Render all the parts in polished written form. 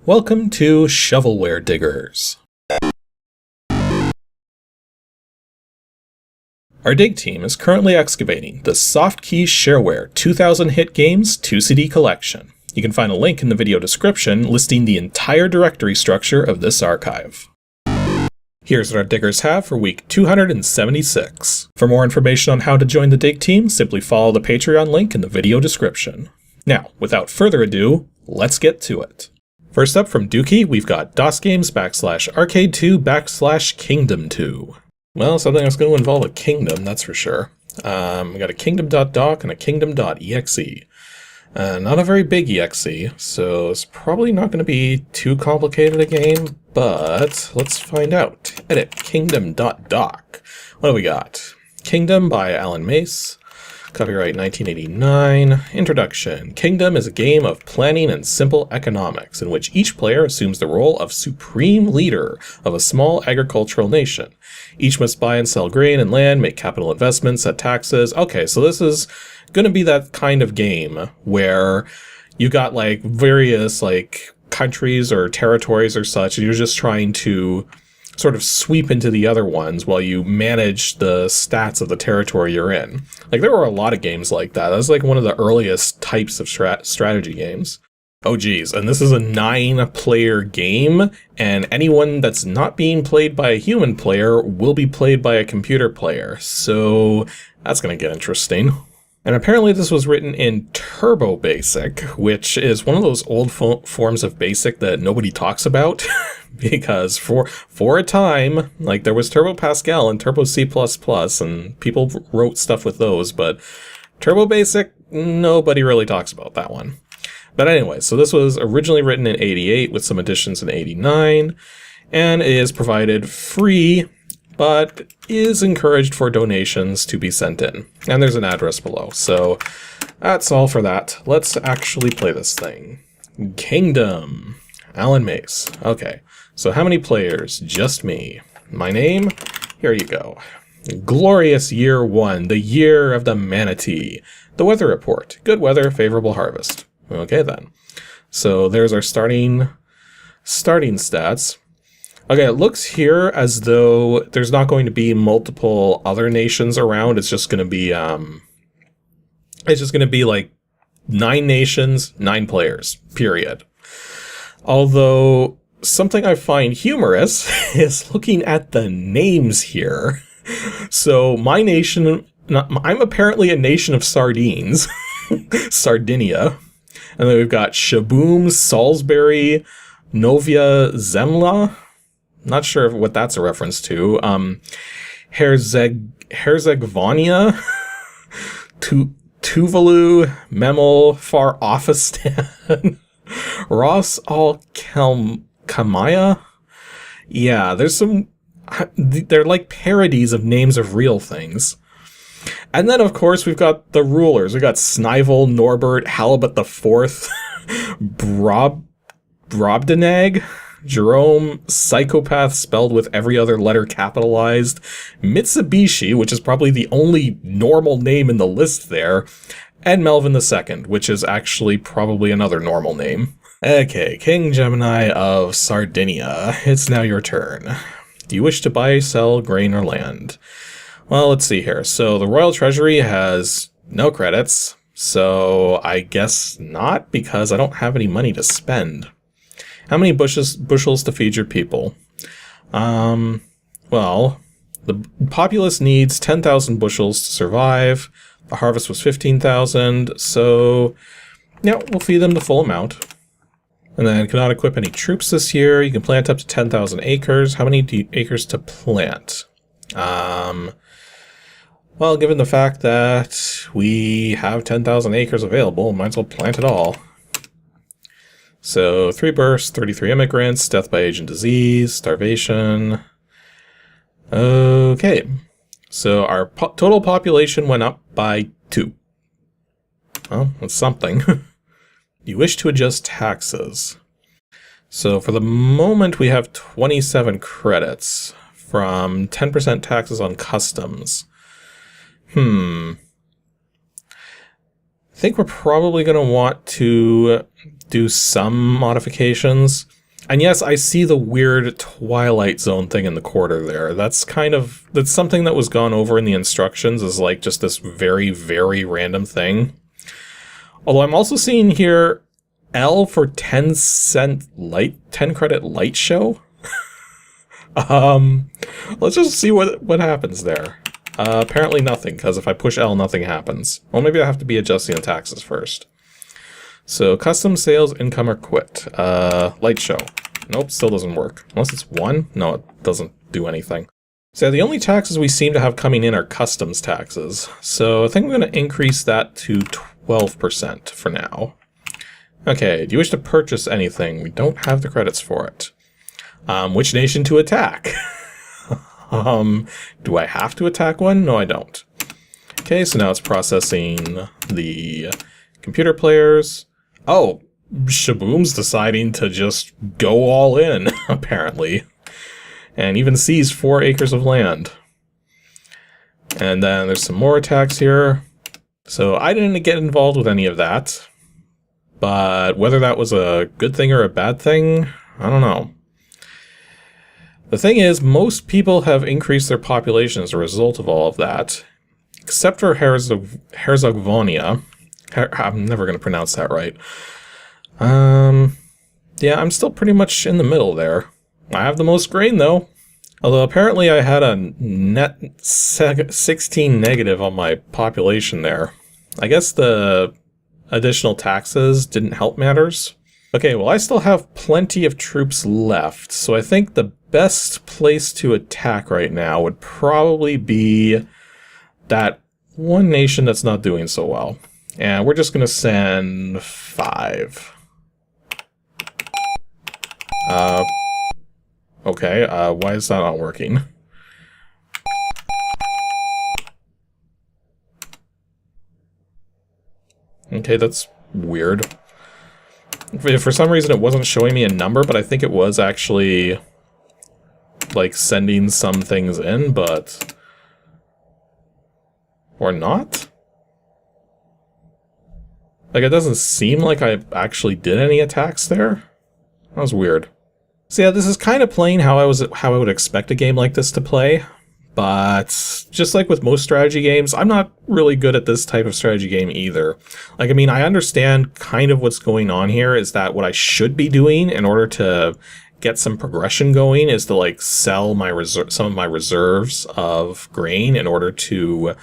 Welcome to Shovelware Diggers. Our dig team is currently excavating the Softkey Shareware 2000 hit games 2CD collection. You can find a link in the video description listing the entire directory structure of this archive. Here's what our diggers have for week 276. For more information on how to join the dig team, simply follow the Patreon link in the video description. Now, without further ado, let's get to it. First up from Dookie, we've got DOSGAMES /arcade2/kingdom2. Well, something that's going to involve a kingdom, that's for sure. We got a kingdom.doc and a kingdom.exe. Not a very big exe, so it's probably not going to be too complicated a game, but let's find out. Edit kingdom.doc. What do we got? Kingdom by Alan Mace. Copyright 1989. Introduction. Kingdom is a game of planning and simple economics in which each player assumes the role of supreme leader of a small agricultural nation. Each must buy and sell grain and land, make capital investments, set taxes. Okay, so this is going to be that kind of game where you got like various like countries or territories or such, and you're just trying to sort of sweep into the other ones while you manage the stats of the territory you're in. Like, there were a lot of games like that. That was like one of the earliest types of strategy games. Oh geez, and this is a 9-player game, and anyone that's not being played by a human player will be played by a computer player, so that's gonna get interesting. And apparently this was written in Turbo Basic, which is one of those old forms of BASIC that nobody talks about. Because for a time, like, there was Turbo Pascal and Turbo C++, and people wrote stuff with those, but Turbo Basic, nobody really talks about that one. But anyway, so this was originally written in 88 with some additions in 89, and is provided free, but is encouraged for donations to be sent in. And there's an address below, so that's all for that. Let's actually play this thing. Kingdom. Alan Mace. Okay, so how many players? Just me. My name? Here you go. Glorious year 1, the year of the manatee. The weather report. Good weather, favorable harvest. Okay then. So there's our starting stats. Okay, it looks here as though there's not going to be multiple other nations around. It's just going to be like 9 nations, 9 players, period. Although, something I find humorous is looking at the names here. So, my nation, I'm apparently a nation of sardines, Sardinia. And then we've got Shaboom, Salisbury, Novia Zemlya. Not sure what that's a reference to. Herzegovina, Tuvalu, Memel, Far Offistan. Ras Al Khaimah? Yeah, there's some... They're like parodies of names of real things. And then, of course, we've got the rulers. We've got Snivel, Norbert, Halibut IV, Brobdingnag, Jerome, Psychopath spelled with every other letter capitalized, Mitsubishi, which is probably the only normal name in the list there, and Melvin II, which is actually probably another normal name. Okay, King Gemini of Sardinia, it's now your turn. Do you wish to buy, sell, grain, or land? Well, let's see here. So the Royal Treasury has no credits, so I guess not, because I don't have any money to spend. How many bushels to feed your people? Well, the populace needs 10,000 bushels to survive. The harvest was 15,000, so yeah, we'll feed them the full amount. And then cannot equip any troops this year. You can plant up to 10,000 acres. How many acres to plant? Well, given the fact that we have 10,000 acres available, might as well plant it all. So 3 births, 33 immigrants, death by age and disease, starvation. Okay. So our total population went up by 2. Well, that's something. You wish to adjust taxes. So for the moment we have 27 credits from 10% taxes on customs. I think we're probably going to want to do some modifications. And yes, I see the weird Twilight Zone thing in the corner there. That's something that was gone over in the instructions, is like just this very, very random thing. Although I'm also seeing here L for 10 credit light show. Let's just see what happens there. Apparently nothing, because if I push L, nothing happens. Well, maybe I have to be adjusting the taxes first. So, custom sales, income, or quit. Light show. Nope, still doesn't work. Unless it's 1? No, it doesn't do anything. So the only taxes we seem to have coming in are customs taxes. So I think I'm going to increase that to 12% for now. Okay, do you wish to purchase anything? We don't have the credits for it. Which nation to attack? Do I have to attack one? No, I don't. Okay, so now it's processing the computer players. Oh, Shaboom's deciding to just go all in, apparently. And even seize 4 acres of land. And then there's some more attacks here. So I didn't get involved with any of that. But whether that was a good thing or a bad thing, I don't know. The thing is, most people have increased their population as a result of all of that. Except for Herzegovina. I'm never going to pronounce that right. Yeah, I'm still pretty much in the middle there. I have the most grain, though. Although apparently I had a net 16 negative on my population there. I guess the additional taxes didn't help matters. Okay, well, I still have plenty of troops left, so I think the best place to attack right now would probably be that one nation that's not doing so well. And we're just going to send 5. Okay, why is that not working? Okay, that's weird. For some reason it wasn't showing me a number, but I think it was actually, like, sending some things in, but... Or not? Like, it doesn't seem like I actually did any attacks there. That was weird. So yeah, this is kind of playing how I would expect a game like this to play, but just like with most strategy games, I'm not really good at this type of strategy game either. Like, I mean, I understand kind of what's going on here is that what I should be doing in order to get some progression going is to, like, sell my some of my reserves of grain in order to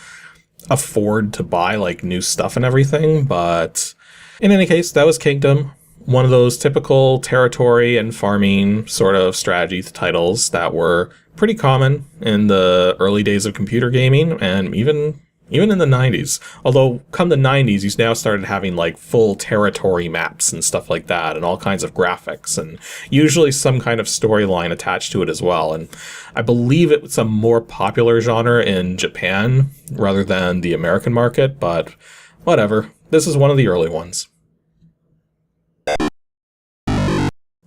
afford to buy, like, new stuff and everything, but in any case, that was Kingdom. One of those typical territory and farming sort of strategy titles that were pretty common in the early days of computer gaming, and even in the 90s. Although, come the 90s, you now started having, like, full territory maps and stuff like that, and all kinds of graphics, and usually some kind of storyline attached to it as well. And I believe it was a more popular genre in Japan rather than the American market, but whatever. This is one of the early ones.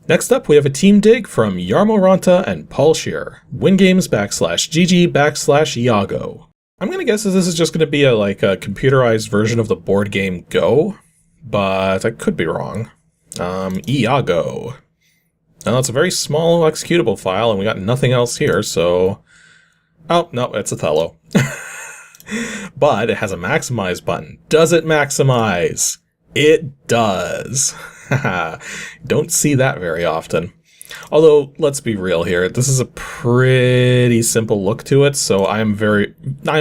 Next up, we have a team dig from Jarmo Ranta and Paul Scheer. WINGAMES /GG Iago. I'm gonna guess that this is just gonna be a computerized version of the board game Go, but I could be wrong. Iago. Now it's a very small executable file, and we got nothing else here, so... Oh, no, it's Othello. But it has a maximize button. Does it maximize? It does. Don't see that very often. Although, let's be real here, this is a pretty simple look to it, so I'm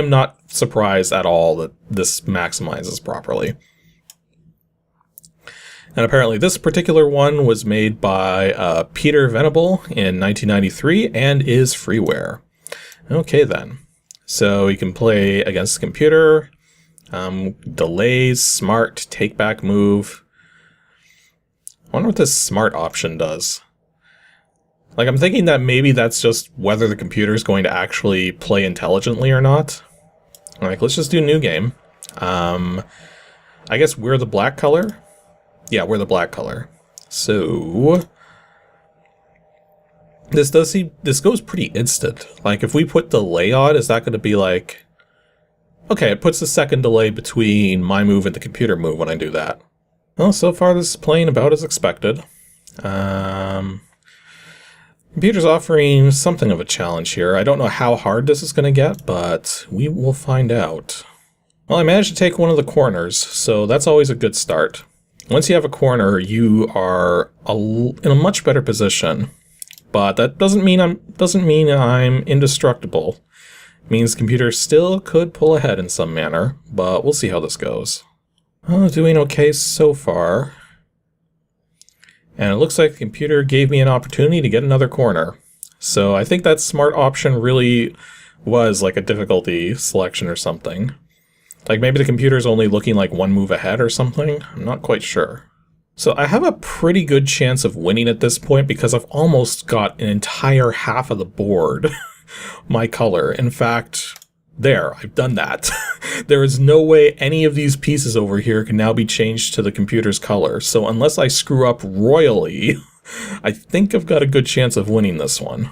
not surprised at all that this maximizes properly. And apparently this particular one was made by Peter Venable in 1993 and is freeware. Okay then. So you can play against the computer, delays, smart, take back move. I wonder what this smart option does. Like, I'm thinking that maybe that's just whether the computer is going to actually play intelligently or not. Like, let's just do new game. I guess we're the black color? Yeah, we're the black color. So... This goes pretty instant. Like, if we put delay on, is that going to be like... Okay, it puts the second delay between my move and the computer move when I do that. Well, so far this is playing about as expected. Computer's offering something of a challenge here. I don't know how hard this is going to get, but we will find out. Well, I managed to take one of the corners, so that's always a good start. Once you have a corner, you are in a much better position. But that doesn't mean I'm indestructible. It means computer still could pull ahead in some manner, but we'll see how this goes. Oh, doing okay so far. And it looks like the computer gave me an opportunity to get another corner. So I think that smart option really was like a difficulty selection or something. Like maybe the computer's only looking like one move ahead or something. I'm not quite sure. So I have a pretty good chance of winning at this point because I've almost got an entire half of the board my color. In fact, there, I've done that. There is no way any of these pieces over here can now be changed to the computer's color. So unless I screw up royally, I think I've got a good chance of winning this one.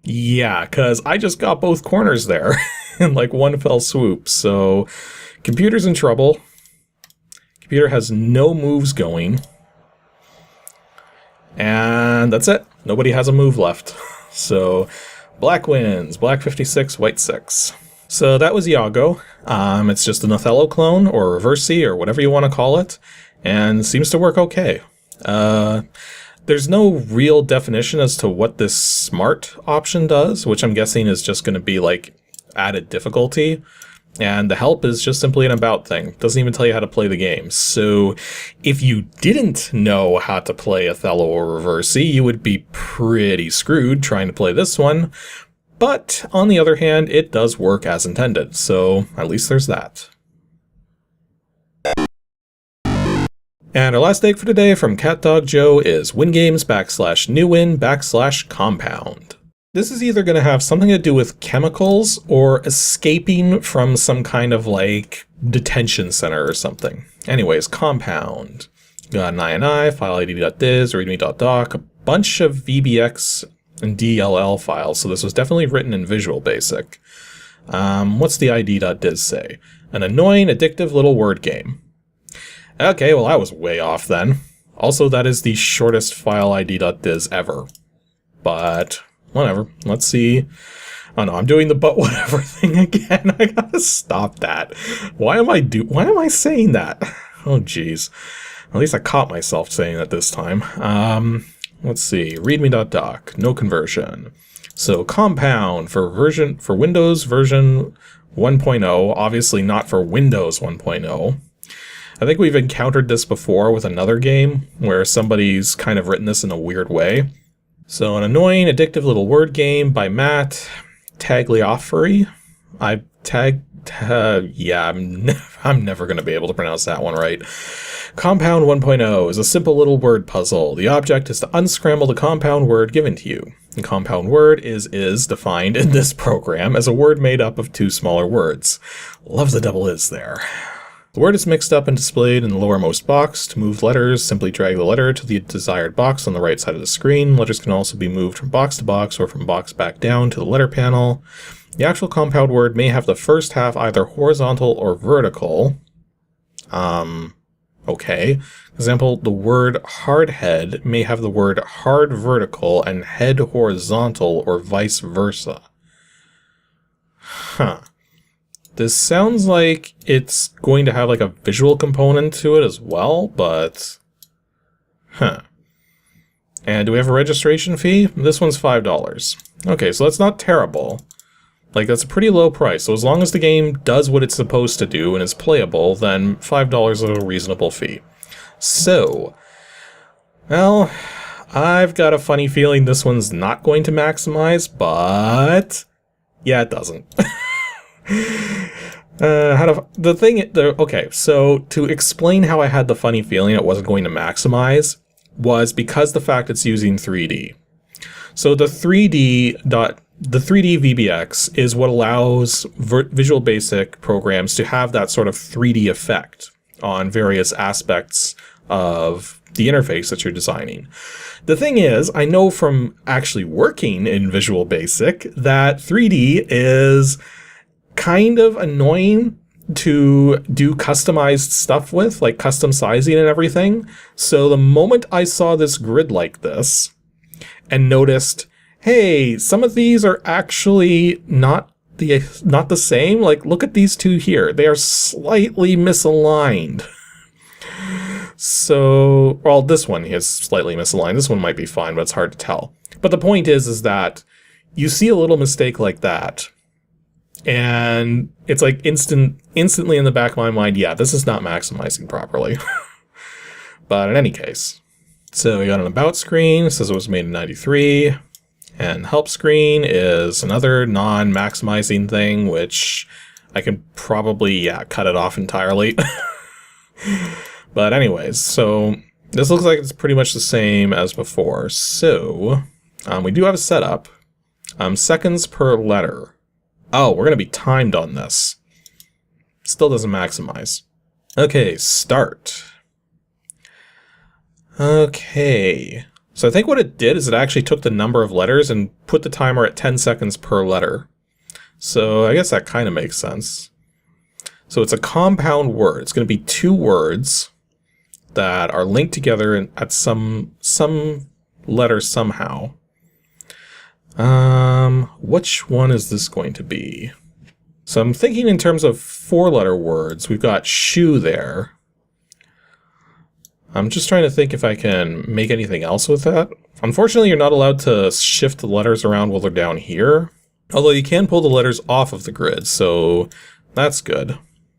Yeah, because I just got both corners there in like one fell swoop. So computer's in trouble. Computer has no moves going. And that's it. Nobody has a move left. So black wins. Black 56, white 6. So that was Iago. It's just an Othello clone, or Reversi, or whatever you want to call it, and seems to work okay. There's no real definition as to what this smart option does, which I'm guessing is just going to be like added difficulty. And the help is just simply an about thing. Doesn't even tell you how to play the game. So if you didn't know how to play Othello or Reversi, you would be pretty screwed trying to play this one. But on the other hand, it does work as intended. So at least there's that. And our last egg for today from CatDog Joe is WINGAMES /NEWWIN /compound. This is either going to have something to do with chemicals or escaping from some kind of like detention center or something. Anyways, compound. Got an INI, file id.dis, readme.doc, a bunch of VBX and DLL files, so this was definitely written in Visual Basic. What's the id.dis say? An annoying, addictive little word game. Okay, well I was way off then. Also, that is the shortest file id.dis ever. But whatever, let's see. Oh no, I'm doing the but whatever thing again. I gotta stop that. Why am I saying that? Oh jeez. At least I caught myself saying that this time. Let's see. Readme.doc, no conversion. So compound for Windows version 1.0, obviously not for Windows 1.0. I think we've encountered this before with another game where somebody's kind of written this in a weird way. So an annoying, addictive little word game by Matt Tagliaferri. I'm never going to be able to pronounce that one right. Compound 1.0 is a simple little word puzzle. The object is to unscramble the compound word given to you. The compound word is defined in this program as a word made up of two smaller words. Love the double is there. The word is mixed up and displayed in the lowermost box. To move letters, simply drag the letter to the desired box on the right side of the screen. Letters can also be moved from box to box or from box back down to the letter panel. The actual compound word may have the first half either horizontal or vertical. Okay. Example, the word hardhead may have the word hard vertical and head horizontal or vice versa. Huh. This sounds like it's going to have like a visual component to it as well, but... Huh. And do we have a registration fee? This one's $5. Okay, so that's not terrible. Like, that's a pretty low price, so as long as the game does what it's supposed to do and is playable, then $5 is a reasonable fee. So, well, I've got a funny feeling this one's not going to maximize, but... yeah, it doesn't. Okay, so to explain how I had the funny feeling it wasn't going to maximize was because the fact it's using 3D. So the 3D VBX is what allows Visual Basic programs to have that sort of 3D effect on various aspects of the interface that you're designing. The thing is, I know from actually working in Visual Basic that 3D is kind of annoying to do customized stuff with, like custom sizing and everything. So the moment I saw this grid like this and noticed, hey, some of these are actually not the same. Like, look at these two here. They are slightly misaligned. So, well, this one is slightly misaligned. This one might be fine, but it's hard to tell. But the point is that you see a little mistake like that, and it's like instantly in the back of my mind, yeah, this is not maximizing properly. But in any case, so we got an about screen. It says it was made in 93. And help screen is another non-maximizing thing, which I could probably, cut it off entirely. But anyways, so this looks like it's pretty much the same as before. So we do have a setup. Seconds per letter. Oh, we're going to be timed on this. Still doesn't maximize. Okay, start. Okay. So I think what it did is it actually took the number of letters and put the timer at 10 seconds per letter. So I guess that kind of makes sense. So it's a compound word. It's going to be two words that are linked together at some letter somehow. Which one is this going to be? So I'm thinking in terms of 4-letter words. We've got shoe there. I'm just trying to think if I can make anything else with that. Unfortunately, you're not allowed to shift the letters around while they're down here. Although you can pull the letters off of the grid, so that's good.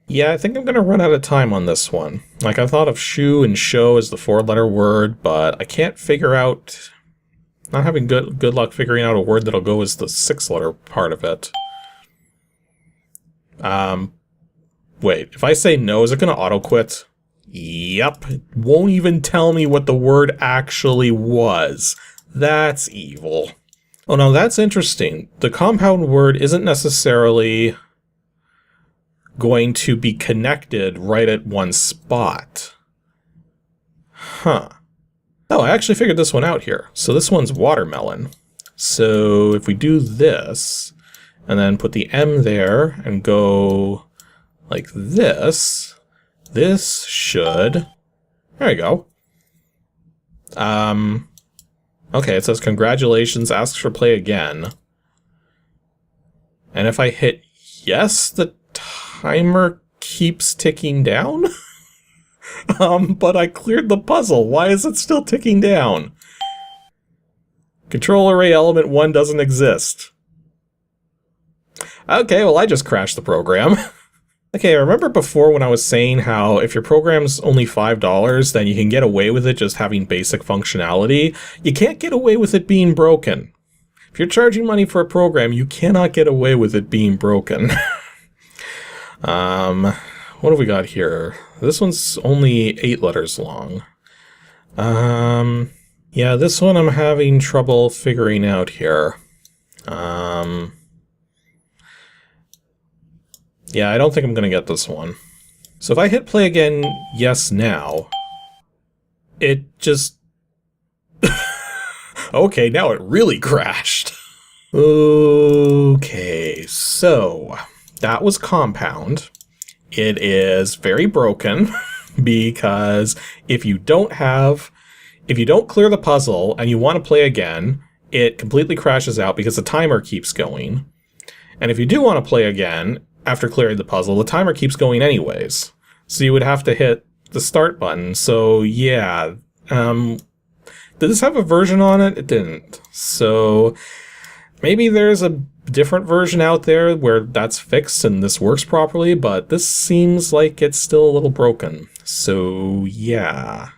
Yeah, I think I'm going to run out of time on this one. Like, I thought of shoe and show as the 4-letter word, but I can't figure out... Not having good luck figuring out a word that'll go as the 6-letter part of it. Wait, if I say no, is it going to auto-quit? Yep, it won't even tell me what the word actually was. That's evil. Oh, now that's interesting. The compound word isn't necessarily going to be connected right at one spot. Huh. Oh, I actually figured this one out here. So this one's watermelon. So if we do this, and then put the M there, and go like this, this should... There you go. Okay, it says congratulations, asks for play again. And if I hit yes, the timer keeps ticking down? But I cleared the puzzle. Why is it still ticking down? Control array element 1 doesn't exist. Okay, well I just crashed the program. Okay, remember before when I was saying how if your program's only $5, then you can get away with it just having basic functionality? You can't get away with it being broken. If you're charging money for a program, you cannot get away with it being broken. What have we got here? This one's only 8 letters long. Yeah, this one I'm having trouble figuring out here. Yeah, I don't think I'm going to get this one. So if I hit play again, yes, now, it just... Okay, now it really crashed. Okay, so that was compound. It is very broken because if you don't clear the puzzle and you want to play again, it completely crashes out because the timer keeps going. And if you do want to play again, after clearing the puzzle, the timer keeps going anyways. So you would have to hit the start button. So yeah, did this have a version on it? It didn't. So maybe there's a different version out there where that's fixed and this works properly, but this seems like it's still a little broken. So yeah.